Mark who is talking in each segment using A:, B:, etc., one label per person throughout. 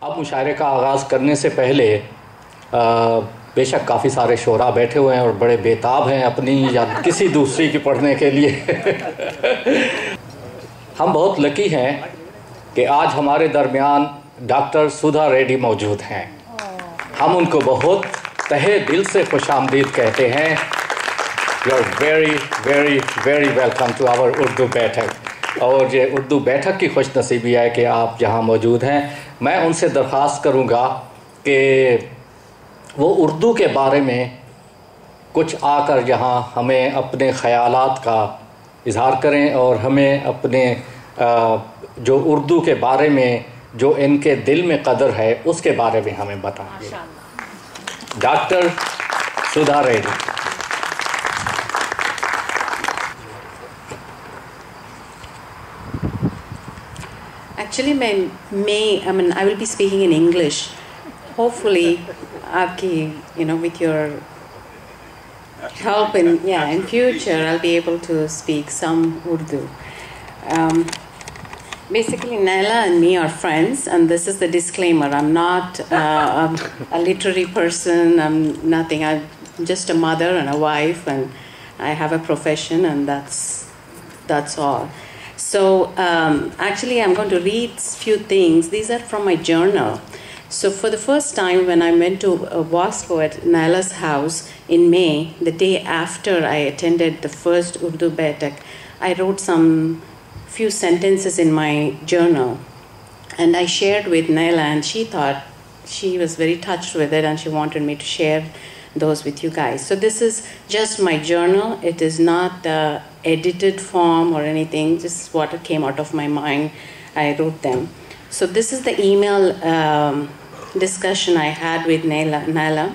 A: अब मुशायरे का आगाज़ करने से पहले बेशक काफ़ी सारे शोरा बैठे हुए हैं और बड़े बेताब हैं अपनी या किसी दूसरी की पढ़ने के लिए हम बहुत लकी हैं कि आज हमारे दरमियान डॉक्टर सुधा रेड्डी मौजूद हैं। हम उनको बहुत तहे दिल से खुशामदीद कहते हैं। You are very very very welcome to our Urdu Baithak. और ये उर्दू बैठक की खुश नसीबी है कि आप यहाँ मौजूद हैं। मैं उनसे दरख्वास्त करूँगा कि वो उर्दू के बारे में कुछ आकर यहाँ हमें अपने ख़यालात का इज़हार करें और हमें अपने जो उर्दू के बारे में जो इनके दिल में कदर है उसके बारे में हमें बताएं। Doctor Sudha Reddy.
B: Actually, I will be speaking in English. Hopefully, with your help in future, I'll be able to speak some Urdu. Basically, Naila and me are friends, and this is the disclaimer. I'm not a literary person. I'm nothing. I'm just a mother and a wife, and I have a profession, and that's all. So actually, I'm going to read a few things. These are from my journal. So for the first time, when I went to Wasco at Naila's house in May, the day after I attended the first Urdu Baithak, I wrote some few sentences in my journal. And I shared with Naila, and she was very touched with it, and she wanted me to share those with you guys. So this is just my journal. It is not edited form or anything, just what came out of my mind. I wrote them. So this is the email discussion I had with Naila.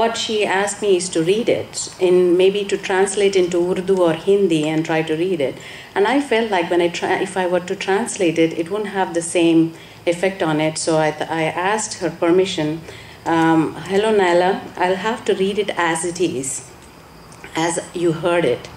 B: What she asked me is to read it, maybe to translate into Urdu or Hindi and try to read it. And I felt like if I were to translate it, it wouldn't have the same effect on it. So I asked her permission. Hello Naila, I'll have to read it as it is, as you heard it.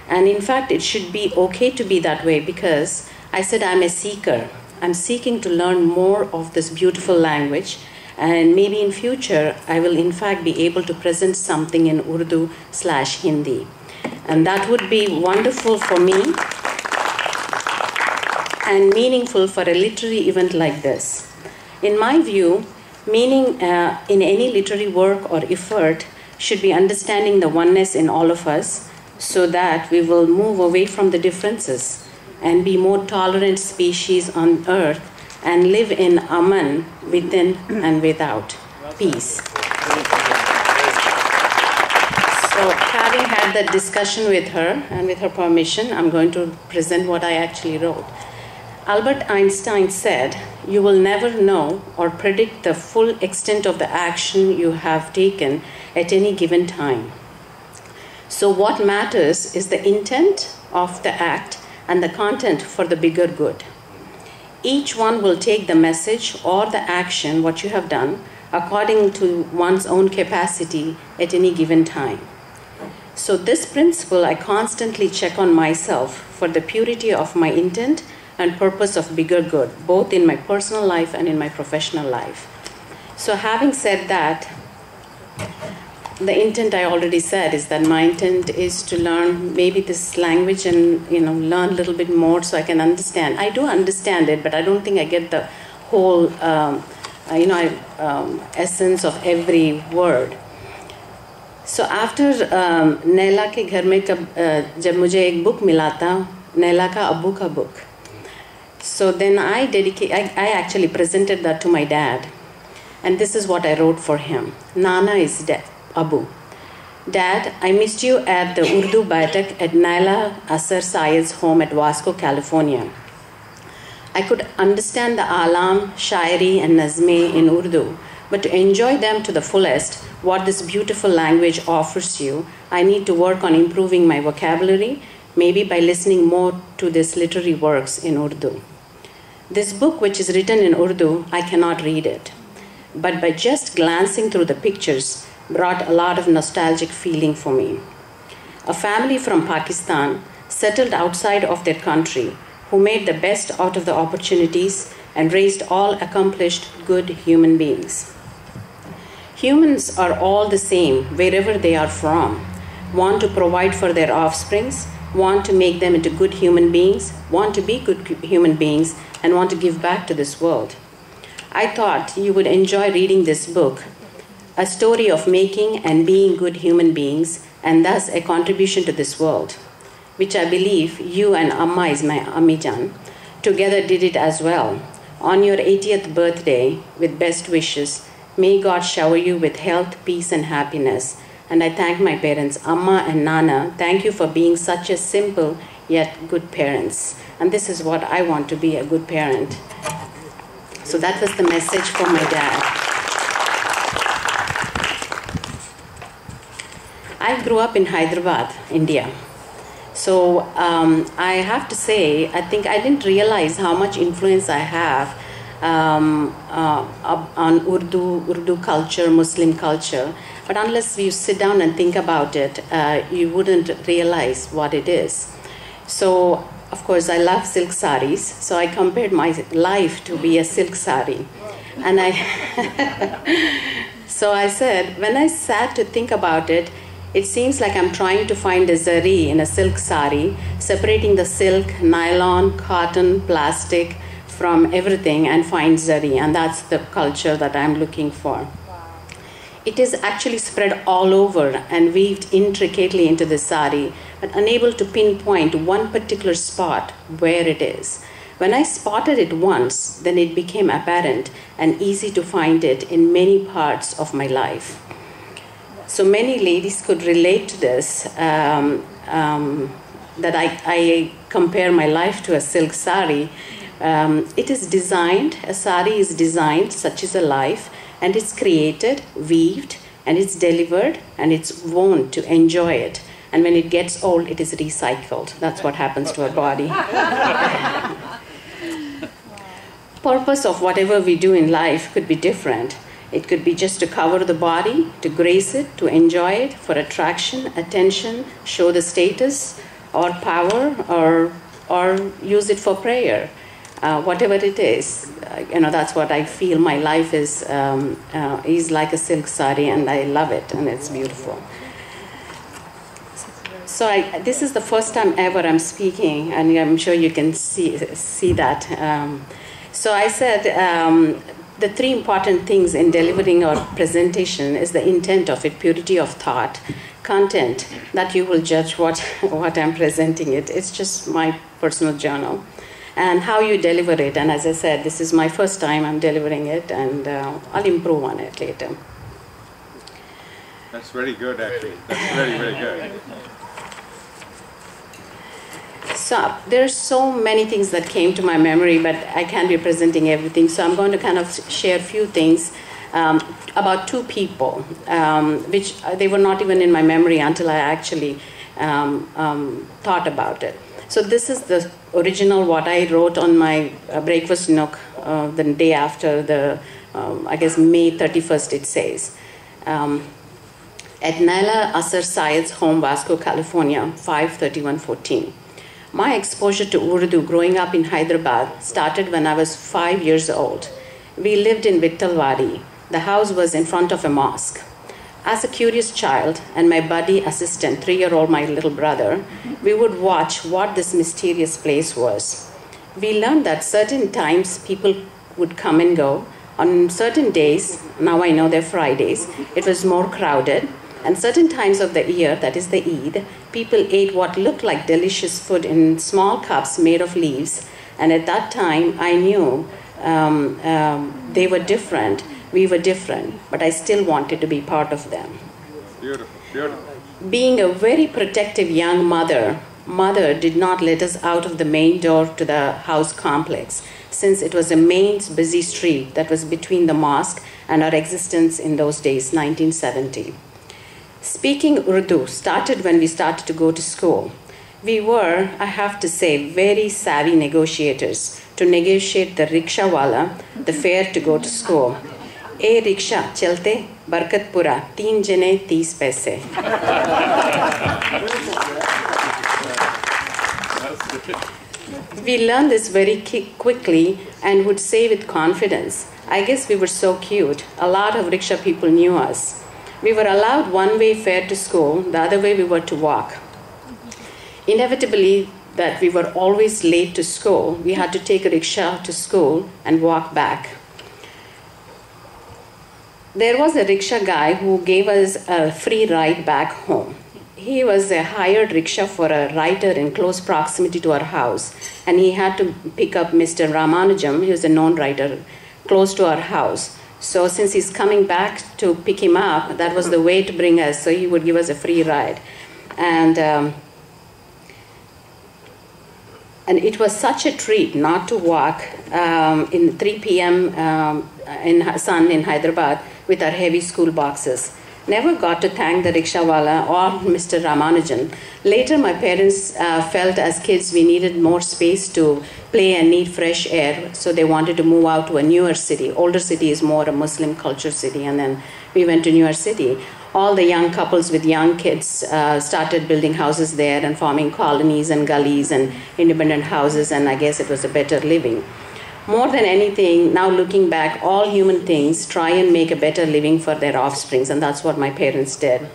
B: And in fact, it should be okay to be that way, because I said I'm a seeker. I'm seeking to learn more of this beautiful language, and maybe in future, I will in fact be able to present something in Urdu/Hindi. And that would be wonderful for me and meaningful for a literary event like this. In my view, meaning in any literary work or effort should be understanding the oneness in all of us, so that we will move away from the differences and be more tolerant species on earth and live in Aman within and without. Peace. So having had that discussion with her, and with her permission, I'm going to present what I actually wrote. Albert Einstein said, "You will never know or predict the full extent of the action you have taken at any given time. So what matters is the intent of the act and the content for the bigger good. Each one will take the message or the action, what you have done, according to one's own capacity at any given time. So this principle I constantly check on myself for the purity of my intent and purpose of bigger good, both in my personal life and in my professional life." So having said that, the intent I already said is that my intent is to learn maybe this language and learn a little bit more so I can understand. I do understand it, but I don't think I get the whole essence of every word. So after Naila के घर में जब मुझे एक book मिला था, Naila का अब्बू का book. So then I actually presented that to my dad. And this is what I wrote for him. Nana is dead. Abu. Dad, I missed you at the Urdu Baithak at Naila Asar Sayed's home at Wasco, California. I could understand the alam, shairi and nazme in Urdu, but to enjoy them to the fullest, what this beautiful language offers you, I need to work on improving my vocabulary, maybe by listening more to these literary works in Urdu. This book, which is written in Urdu, I cannot read it, but by just glancing through the pictures, brought a lot of nostalgic feeling for me. A family from Pakistan settled outside of their country who made the best out of the opportunities and raised all accomplished, good human beings. Humans are all the same wherever they are from, want to provide for their offsprings, want to make them into good human beings, want to be good human beings, and want to give back to this world. I thought you would enjoy reading this book, a story of making and being good human beings, and thus a contribution to this world, which I believe you and Amma is my Ammijan, together did it as well. On your 80th birthday, with best wishes, may God shower you with health, peace, and happiness. And I thank my parents, Amma and Nana. Thank you for being such a simple yet good parents. And this is what I want to be, a good parent. So that was the message from my dad. I grew up in Hyderabad, India. So I have to say, I think I didn't realize how much influence I have on Urdu culture, Muslim culture. But unless you sit down and think about it, you wouldn't realize what it is. So, of course, I love silk saris. So I compared my life to be a silk sari. And so I said, when I sat to think about it, it seems like I'm trying to find a zari in a silk sari, separating the silk, nylon, cotton, plastic from everything and find zari. And that's the culture that I'm looking for. It is actually spread all over and weaved intricately into the sari, but unable to pinpoint one particular spot where it is. When I spotted it once, then it became apparent and easy to find it in many parts of my life. So many ladies could relate to this, that I compare my life to a silk sari. It is designed, a sari is designed, such is a life, and it's created, weaved, and it's delivered, and it's worn to enjoy it. And when it gets old, it is recycled. That's what happens to our body. Purpose of whatever we do in life could be different. It could be just to cover the body, to grace it, to enjoy it, for attraction, attention, show the status, or power, or use it for prayer. Whatever it is, that's what I feel. My life is like a silk sari, and I love it, and it's beautiful. So this is the first time ever I'm speaking, and I'm sure you can see that. So I said the three important things in delivering our presentation is the intent of it, purity of thought, content, that you will judge what I'm presenting it. It's just my personal journal. And how you deliver it. And as I said, this is my first time I'm delivering it, and I'll improve on it later.
C: That's very good, actually. That's very, very good.
B: So there are so many things that came to my memory, but I can't be presenting everything. So I'm going to kind of share a few things about two people, which they were not even in my memory until I actually thought about it. So this is the original, what I wrote on my breakfast nook the day after the, I guess, May 31st, it says. At Naila Asar Syed's home, Vasco, California, 5/31/14. My exposure to Urdu growing up in Hyderabad started when I was 5 years old. We lived in Vittalwadi. The house was in front of a mosque. As a curious child and my buddy assistant, 3-year-old my little brother, we would watch what this mysterious place was. We learned that certain times people would come and go. On certain days, now I know they're Fridays, it was more crowded. And certain times of the year, that is the Eid, people ate what looked like delicious food in small cups made of leaves. And at that time, I knew they were different. We were different, but I still wanted to be part of them.
C: Beautiful, beautiful.
B: Being a very protective young mother did not let us out of the main door to the house complex, since it was a main busy street that was between the mosque and our existence in those days, 1970. Speaking Urdu started when we started to go to school. We were, I have to say, very savvy negotiators to negotiate the rickshaw wala, the fare to go to school. A rickshaw chalte Barkatpura 3 jane 30 paise. We learned this very quickly and would say with confidence. I guess we were so cute. A lot of rickshaw people knew us. We were allowed one-way fare to school, the other way we were to walk. Inevitably, that we were always late to school, we had to take a rickshaw to school and walk back. There was a rickshaw guy who gave us a free ride back home. He was a hired rickshaw for a writer in close proximity to our house, and he had to pick up Mr. Ramanujam, he was a known writer, close to our house. So since he's coming back to pick him up, that was the way to bring us, so he would give us a free ride. And it was such a treat not to walk in 3 p.m. In sun in Hyderabad with our heavy school boxes. Never got to thank the rickshawala or Mr. Ramanujan. Later, my parents felt as kids we needed more space to play and need fresh air, so they wanted to move out to a newer city. Older city is more a Muslim culture city, and then we went to newer city. All the young couples with young kids started building houses there and forming colonies and gullies and independent houses, and I guess it was a better living. More than anything, now looking back, all human things try and make a better living for their offsprings, and that's what my parents did.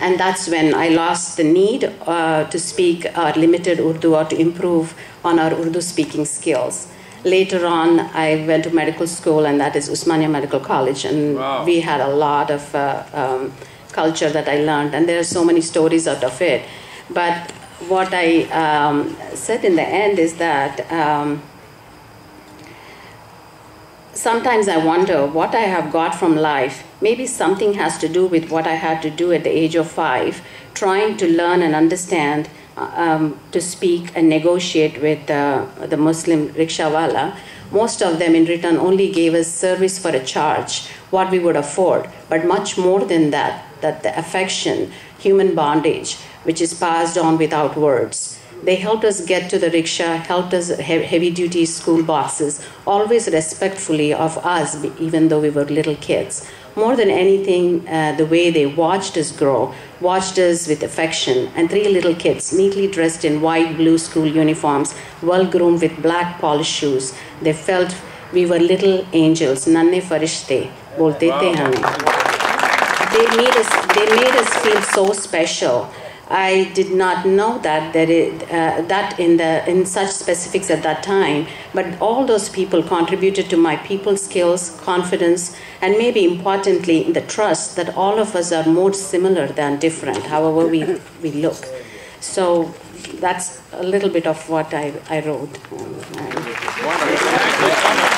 B: And that's when I lost the need to speak our limited Urdu or to improve on our Urdu speaking skills. Later on, I went to medical school, and that is Usmania Medical College, and wow. We had a lot of culture that I learned, and there are so many stories out of it. But what I said in the end is that sometimes I wonder what I have got from life. Maybe something has to do with what I had to do at the age of 5, trying to learn and understand, to speak and negotiate with the Muslim rickshawala. Most of them in return only gave us service for a charge, what we would afford, but much more than that, that the affection, human bondage, which is passed on without words. They helped us get to the rickshaw, helped us heavy-duty school boxes, always respectfully of us, even though we were little kids. More than anything, the way they watched us grow, watched us with affection, and 3 little kids, neatly dressed in white, blue school uniforms, well-groomed with black polished shoes. They felt we were little angels, nanne farishte, bolte the hame. They made us feel so special. I did not know that in such specifics at that time, but all those people contributed to my people skills, confidence, and maybe importantly, the trust that all of us are more similar than different, however we look. So that's a little bit of what I wrote.
C: Wonderful. Thank you.